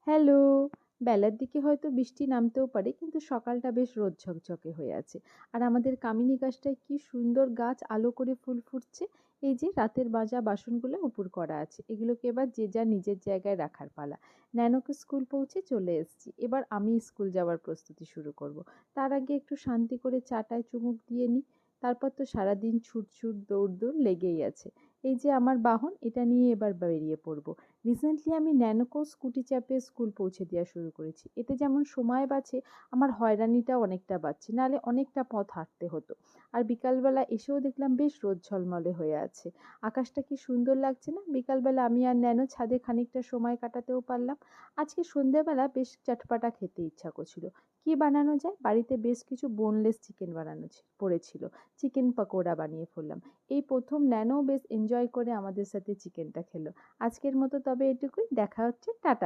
Hello! বেলার দিকে হয়তো বৃষ্টি নামতেও পারে, কিন্তু সকালটা বেশ রোদ ঝকঝকে হয়ে আছে। আর আমাদের কামিনী গাছটায় কি সুন্দর গাছ আলো করে ফুল ফুটছে। এই যে রাতের মাজা বাসনগুলো উপুড় করা আছে, এগুলোকে এবার যে যার নিজের জায়গায় রাখার পালা। ন্যানোকে স্কুল পৌঁছে চলে এসেছি, এবার আমি স্কুল যাওয়ার প্রস্তুতি শুরু করব। তার আগে একটু শান্তি করে চাটায় চুমুক দিয়ে নিই। তারপর তো সারাদিন ছুট দৌড় লেগেই আছে। এই যে আমার বাহন, এটা নিয়ে এবার বেরিয়ে পড়বো। রিসেন্টলি আমি ন্যানোকেও স্কুটি চাপিয়ে স্কুল পৌঁছে দেওয়া শুরু করেছি। এতে যেমন সময় বাঁচে, আমার হয়রানিটাও অনেকটা বাঁচছে, নাহলে অনেকটা পথ হাঁটতে হতো। আর বিকালবেলা এসেও দেখলাম বেশ রোদ ঝলমলে হয়ে আছে। আকাশটা কি সুন্দর লাগছে না? বিকালবেলা আমি আর ন্যানো ছাদে খানিকটা সময় কাটাতেও পারলাম। আজকে সন্ধ্যেবেলা বেশ চটপাটা খেতে ইচ্ছা করছিল। কি বানানো যায়? বাড়িতে বেশ কিছু বোনলেস চিকেন বানানো পড়েছিল। চিকেন পকোড়া বানিয়ে ফেললাম। এই প্রথম ন্যানো বেশ এনজয় করে আমাদের সাথে চিকেনটা খেলো। আজকের মতো তবে এটুকুই। দেখা হচ্ছে। টাটা।